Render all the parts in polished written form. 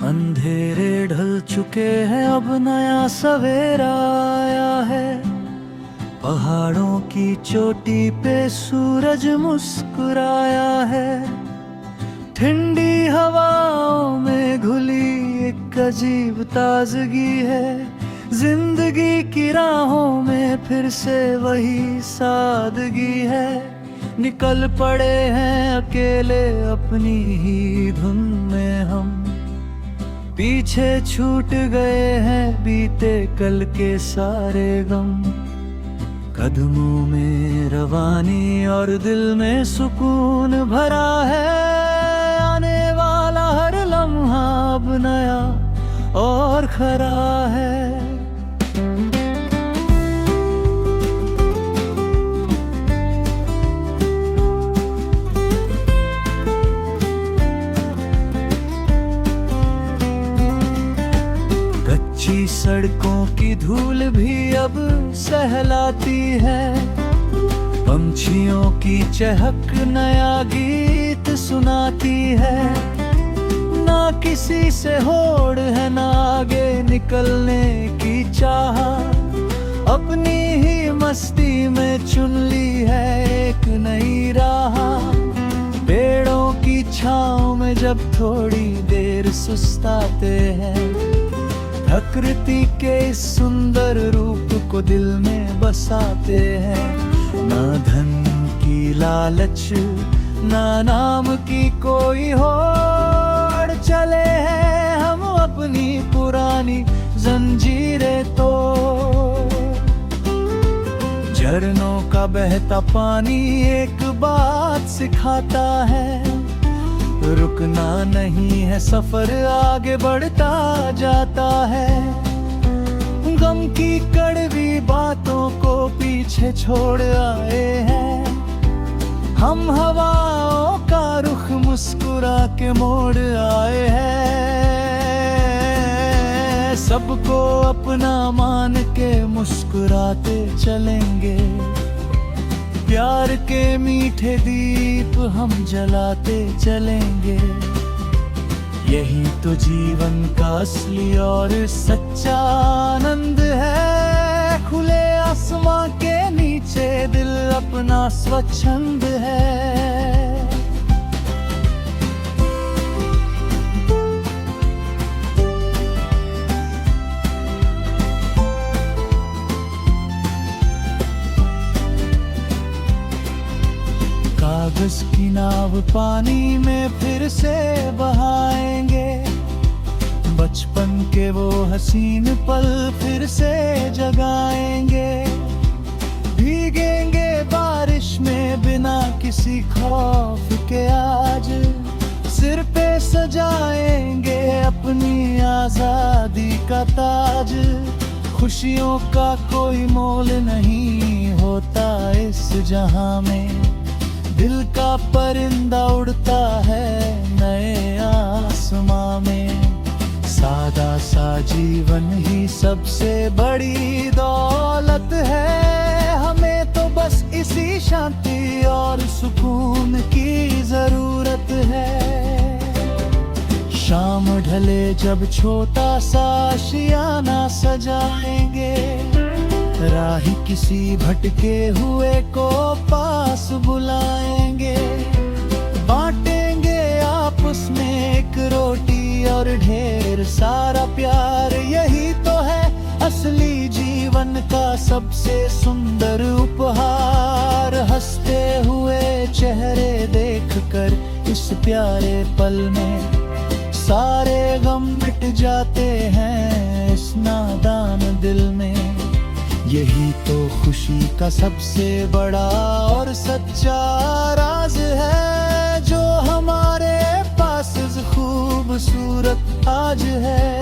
अंधेरे ढल चुके हैं, अब नया सवेरा आया है। पहाड़ों की चोटी पे सूरज मुस्कुराया है। ठंडी हवाओं में घुली एक अजीब ताजगी है। जिंदगी की राहों में फिर से वही सादगी है। निकल पड़े हैं अकेले अपनी ही धुन में हम। पीछे छूट गए हैं बीते कल के सारे गम। कदमों में रवानी और दिल में सुकून भरा है। आने वाला हर लम्हा अब नया और खरा है। कच्ची सड़कों की धूल भी अब सहलाती है। पंछियों की चहक नया गीत सुनाती है। ना किसी से होड़ है ना आगे निकलने की चाह। अपनी ही मस्ती में चुन ली है एक नई राह। पेड़ों की छांव में जब थोड़ी देर सुस्ताते हैं। प्रकृति के इस सुंदर रूप को दिल में बसाते हैं। ना धन की लालच ना नाम की कोई होड़। चले हैं हम अपनी पुरानी जंजीरें तोड़। झरनों का बहता पानी एक बात सिखाता है। रुकना नहीं है सफर आगे बढ़ता जाता है। गम की कड़वी बातों को पीछे छोड़ आए हैं। हम हवाओं का रुख मुस्कुरा के मोड़ आए हैं। सबको अपना मान के मुस्कुराते चलेंगे। प्यार के मीठे दीप हम जलाते चलेंगे। यही तो जीवन का असली और सच्चा आनंद है। खुले आसमां के नीचे दिल अपना स्वच्छंद है। कागज की नाव पानी में फिर से बहाएंगे। बचपन के वो हसीन पल फिर से जगाएंगे। भीगेंगे बारिश में बिना किसी खौफ के आज। सिर पे सजाएंगे अपनी आजादी का ताज। खुशियों का कोई मोल नहीं होता इस जहां में। दिल का परिंदा उड़ता है नए आसमां में। सादा सा जीवन ही सबसे बड़ी दौलत है। हमें तो बस इसी शांति और सुकून की जरूरत है। शाम ढले जब छोटा सा आशियाना सजाएंगे। राही किसी भटके हुए को पास बुलाएंगे। बांटेंगे आपस में एक रोटी और ढेर सारा प्यार। यही तो है असली जीवन का सबसे सुंदर उपहार। हंसते हुए चेहरे देखकर इस प्यारे पल में सारे गम मिट जाते हैं इस नादान दिल में। यही तो खुशी का सबसे बड़ा और सच्चा राज है। जो हमारे पास खूबसूरत आज है।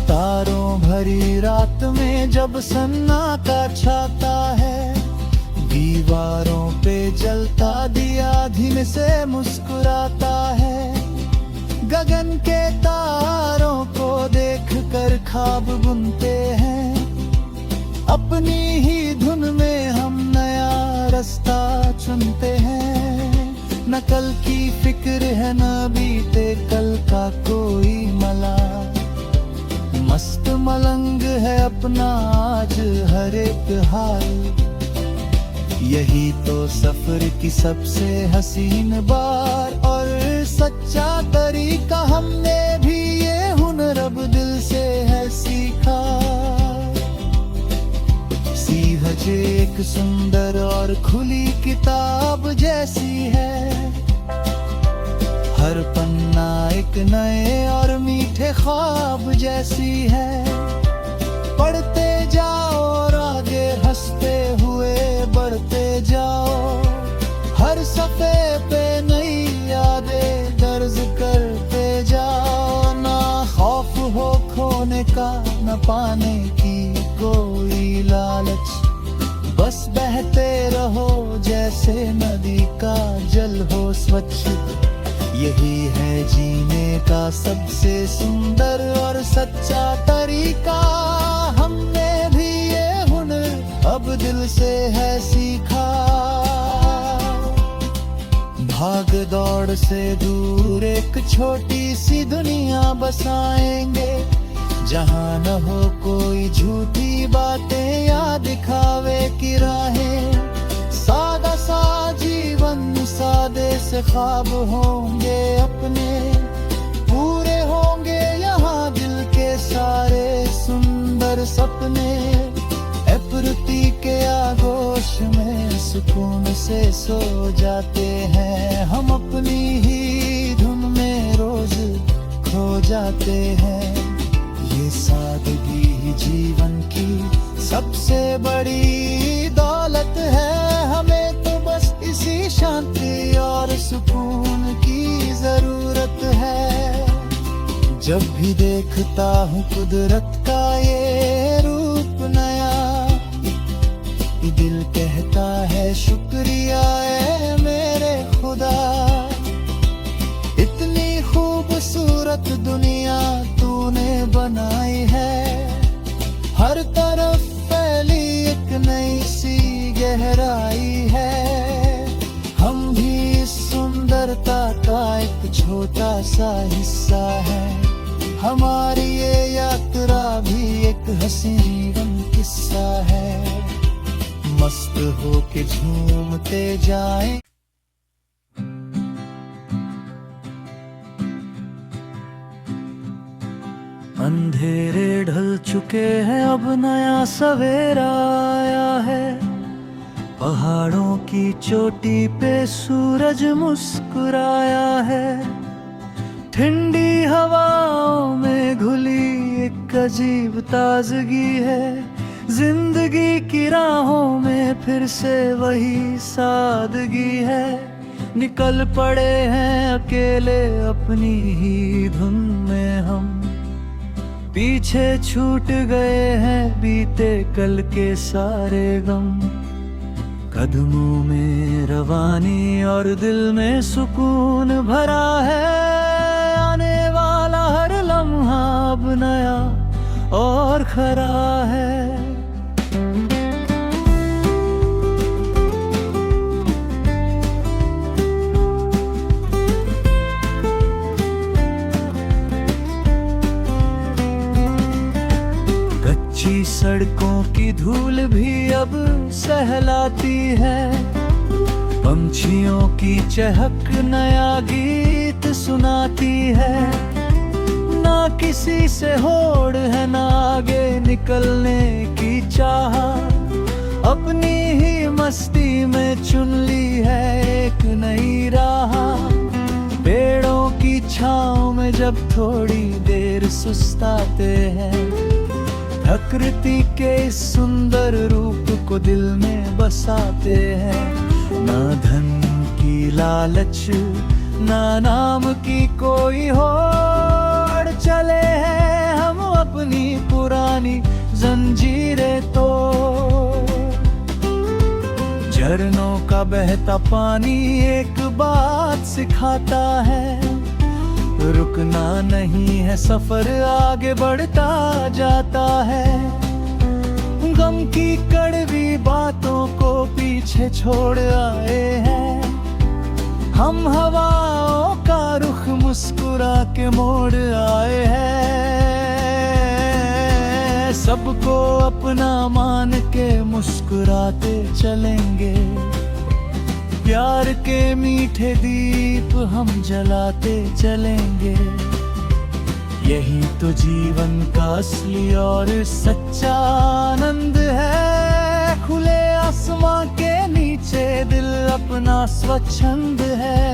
तारों भरी रात में जब सन्नाटा छाता है। दीवारों पे जलता दिया धीमे से मुस्कुराता है। गगन के तारों को देख कर ख्वाब बुनते हैं। अपनी ही धुन में हम नया रास्ता चुनते हैं। न कल की फिक्र है न बीते कल का कोई मलाल। मस्त मलंग है अपना आज हर एक हाल। यही तो सफर की सबसे हसीन बार और सच्चा तरीका। हमने भी ये हुनर अब दिल से है सीखा। सीहज एक सुंदर और खुली किताब जैसी है। हर पन्ना एक नए और मीठे ख्वाब जैसी है। पढ़ते जाओ और आगे हंसते हुए बढ़ते जाओ। हर सफ़े पे नई यादें दर्ज करते जाओ। ना खौफ हो खोने का न पाने की कोई लालच। बस बहते रहो जैसे नदी का जल हो स्वच्छ। यही है जीने का सबसे सुंदर और सच्चा तरीका। हमने भी ये हुनर अब दिल से है सीखा। भाग दौड़ से दूर एक छोटी सी दुनिया बसाएंगे। जहाँ न हो कोई झूठी बातें या दिखावे की राहें। सादा सा जीवन सादे से ख्वाब होंगे अपने। पूरे होंगे यहाँ दिल के सारे सुंदर सपने। प्रकृति के आगोश में सुकून से सो जाते हैं। हम अपनी ही धुन में रोज खो जाते हैं। ये सादगी ही जीवन की सबसे बड़ी दौलत है। हमें तो बस इसी शांति और सुकून की जरूरत है। जब भी देखता हूँ कुदरत का ये रूप नया। दिल कहता है शुक्रिया है मेरे खुदा। इतनी खूबसूरत दुनिया तूने बनाई है। हर तरफ फैली एक नई सी गहराई है। हम भी इस सुंदरता का एक छोटा सा हिस्सा है। हमारी ये यात्रा भी एक हसीन किस्सा है। मस्त हो के झूमते जाएं। अंधेरे ढल चुके हैं अब नया सवेरा आया है। पहाड़ों की चोटी पे सूरज मुस्कुराया है। ठंडी हवाओं में घुली एक अजीब ताजगी है। जिंदगी की राहों में फिर से वही सादगी है। निकल पड़े हैं अकेले अपनी ही धुन में हम। पीछे छूट गए हैं बीते कल के सारे गम। कदमों में रवानी और दिल में सुकून भरा है। आने वाला हर लम्हा अब नया और खरा है। कच्ची सड़कों की धूल भी अब सहलाती है। पंछियों की चहक नया गीत सुनाती है। ना किसी से होड़ है ना आगे निकलने की चाह। अपनी ही मस्ती में चुन ली है एक नई राह। पेड़ों की छाँव में जब थोड़ी देर सुस्ताते हैं। प्रकृति के इस सुंदर रूप को दिल में बसाते हैं। ना धन की लालच ना नाम की कोई होड़। चले हैं हम अपनी पुरानी जंजीरें तोड़। झरनों का बहता पानी एक बात सिखाता है। रुकना नहीं है, सफर आगे बढ़ता जाता है। गम की कड़वी बातों को पीछे छोड़ आए हैं, हम हवाओं का रुख मुस्कुरा के मोड़ आए हैं। सबको अपना मान के मुस्कुराते चलेंगे, प्यार के मीठे दीप हम जलाते चलेंगे। यही तो जीवन का असली और सच्चा आनंद है। खुले आसमां के नीचे दिल अपना स्वच्छंद है।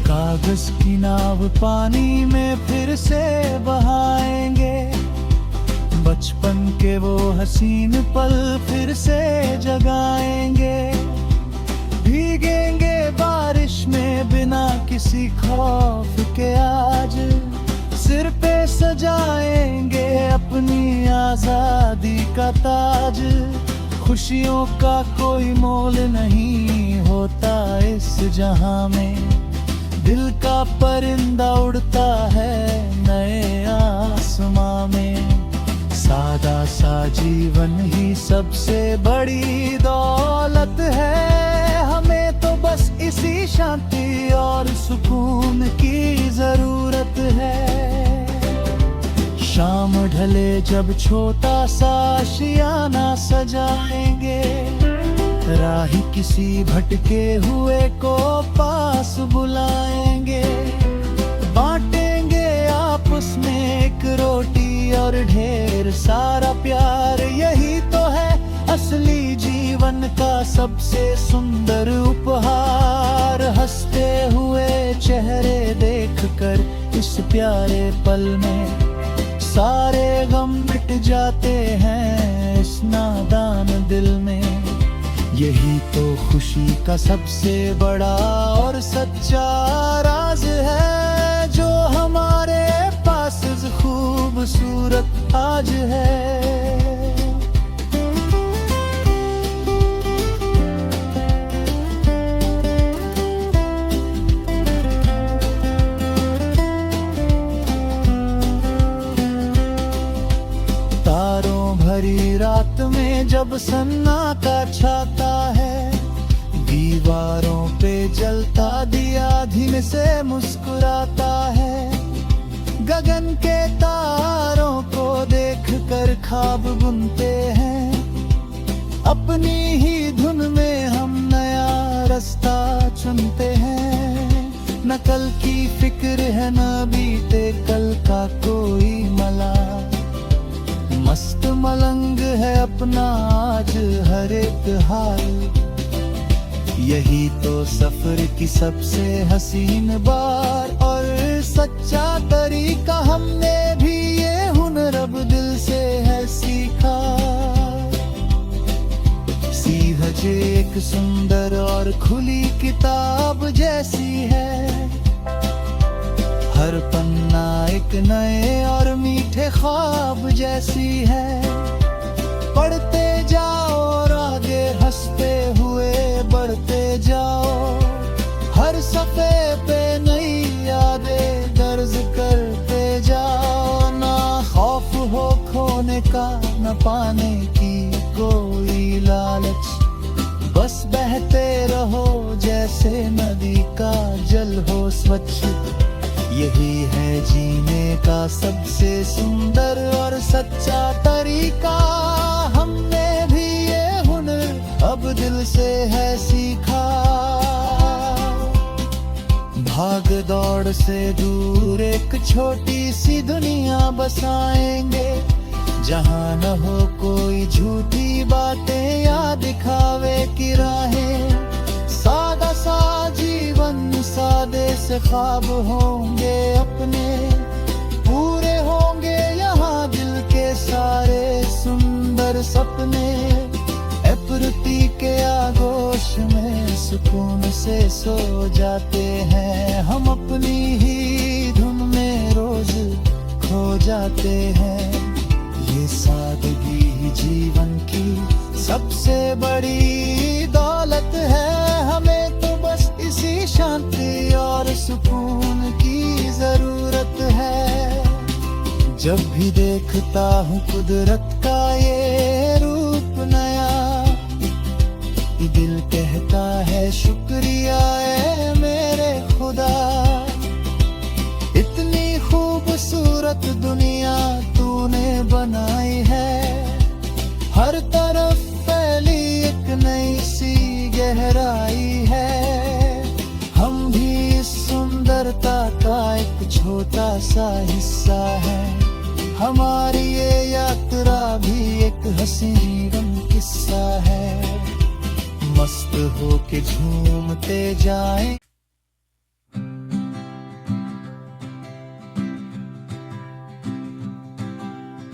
कागज की नाव पानी में फिर से बहाएंगे, बचपन के वो हसीन पल फिर से जगाएंगे। भीगेंगे बारिश में बिना किसी खौफ के, आज सिर पे सजाएंगे अपनी आजादी का ताज। खुशियों का कोई मोल नहीं होता इस जहां में, दिल का परिंदा उड़ता है नए आसमां में। सादा सा जीवन ही सबसे बड़ी दौलत है, हमें तो बस इसी शांति और सुकून की जरूरत है। शाम ढले जब छोटा सा आशियाना सजाएंगे, राही किसी भटके हुए को पास बुलाएंगे। बांटेंगे आपस में एक रोटी और ढेर सारा प्यार, यही तो है असली जीवन का सबसे सुंदर उपहार। हंसते हुए चेहरे देखकर इस प्यारे पल में सारे गम मिट जाते हैं इस नादान दिल में। यही तो खुशी का सबसे बड़ा और सच्चा राज है, जो हमारे पास खूबसूरत आज है। तारों भरी रात में जब सन्नाटा छाता है, दीवारों पे जलता दिया धीमे से मुस्कुराता है। गगन के तारों को देखकर ख्वाब बुनते हैं, अपनी ही धुन में हम नया रास्ता चुनते हैं। न कल की फिक्र है न बीते कल का कोई मलाल, मस्त मलंग है अपना आज हर एक हाल। यही तो सफर की सबसे हसीन बार और सच्चा तरीका, हमने भी ये हुनर अब दिल से है सीखा। सीहज एक सुंदर और खुली किताब जैसी है, हर पन्ना एक नए और मीठे ख्वाब जैसी है। पढ़ते जाओ और आगे हंसते हुए बढ़ते जाओ, हर सफ़े पे नई यादें दर्ज करते जाओ। ना खौफ हो खोने का न पाने की कोई लालच, बस बहते रहो जैसे नदी का जल हो स्वच्छ। यही है जीने का सबसे सुंदर और सच्चा तरीका, हमने भी ये हुनर अब दिल से है सीखा। भाग दौड़ से दूर एक छोटी सी दुनिया बसाएंगे, जहाँ न हो कोई झूठी बातें या दिखावे की राहें। सादा सा जीवन सादे से ख्वाब होंगे अपने, पूरे होंगे यहाँ दिल के सारे सुंदर सपने। प्रकृति के आगोश में सुकून से सो जाते हैं हम, अपनी ही धुन में रोज जाते हैं। ये सादगी ही जीवन की सबसे बड़ी दौलत है। हमें तो बस इसी शांति और सुकून की जरूरत है। जब भी देखता हूँ कुदरत का ये रूप नया, दिल कहता है शुक्रिया है मेरे खुदा। इतनी खूबसूरत दुनिया तूने बनाई है, हर तरफ फैली एक नई सी गहराई है। हम भी इस सुंदरता का एक छोटा सा हिस्सा है। हमारी ये यात्रा भी एक हसीन किस्सा है। मस्त होके झूमते जाएं।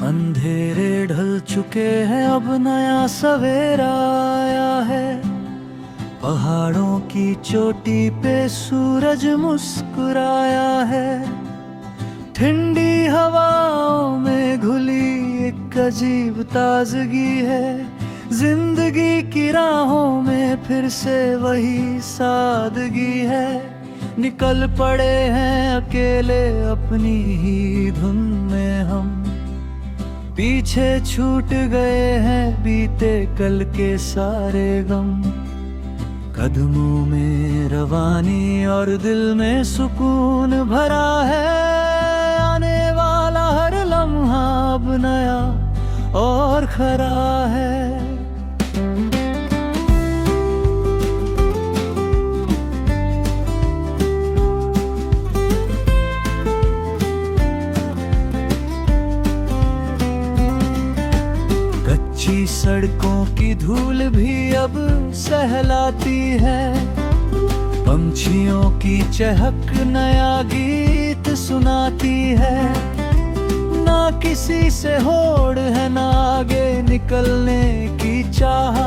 अंधेरे ढल चुके हैं, अब नया सवेरा आया है। पहाड़ों की चोटी पे सूरज मुस्कुराया है। ठंडी हवाओं में घुली एक अजीब ताजगी है। जिंदगी की राहों में फिर से वही सादगी है। निकल पड़े हैं अकेले अपनी ही धुन में हम, पीछे छूट गए हैं बीते कल के सारे गम। कदमों में रवानी और दिल में सुकून भरा है। आने वाला हर लम्हा अब नया और खरा है। कच्ची सड़कों की धूल भी अब सहलाती है। पंछियों की चहक नया गीत सुनाती है। ना किसी से होड़ है ना आगे निकलने की चाह,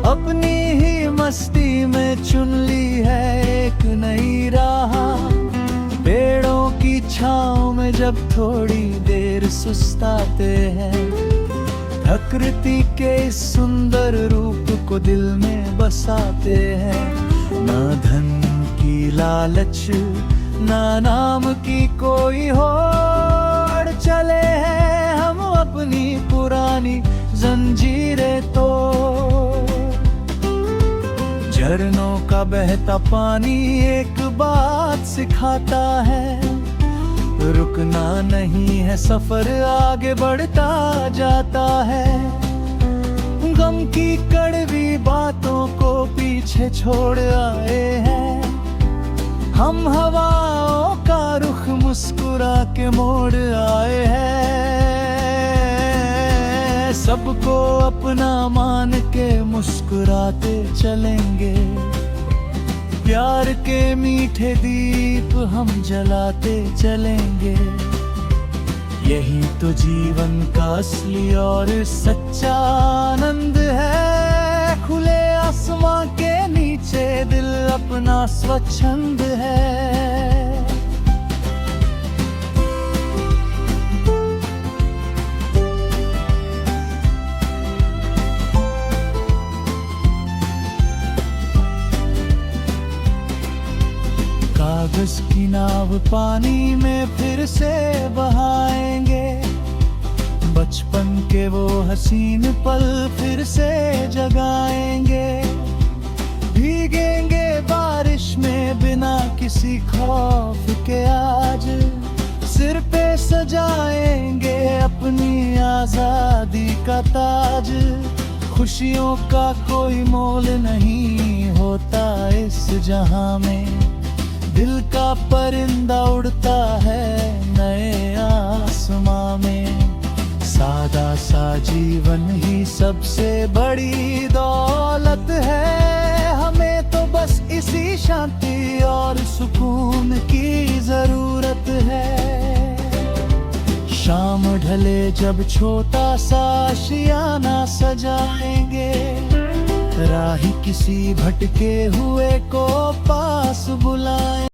अपनी ही मस्ती में चुन ली है एक नई राह। पेड़ों की छांव में जब थोड़ी देर सुस्ताते हैं, प्रकृति के इस सुंदर रूप को दिल में बसाते हैं। ना धन की लालच ना नाम की कोई होड़, चले हैं हम अपनी पुरानी जंजीरें तोड़। झरनों का बहता पानी एक बात सिखाता है, रुकना नहीं है सफर आगे बढ़ता जाता है। गम की कड़वी बातों को पीछे छोड़ आए हैं, हम हवाओं का रुख मुस्कुरा के मोड़ आए हैं। सबको अपना मान के मुस्कुराते चलेंगे, प्यार के मीठे दीप हम जलाते चलेंगे। यही तो जीवन का असली और सच्चा आनंद है। खुले आसमां के नीचे दिल अपना स्वच्छंद है। कागज की नाव पानी में फिर से बहाएंगे, बचपन के वो हसीन पल फिर से जगाएंगे। भीगेंगे बारिश में बिना किसी खौफ के आज, सिर पे सजाएंगे अपनी आजादी का ताज। खुशियों का कोई मोल नहीं होता इस जहां में, दिल का परिंदा उड़ता है नए आसमां में। सादा सा जीवन ही सबसे बड़ी दौलत है। हमें तो बस इसी शांति और सुकून की जरूरत है। शाम ढले जब छोटा सा आशियाना सजाएंगे, राही किसी भटके हुए को पास बुलाएं।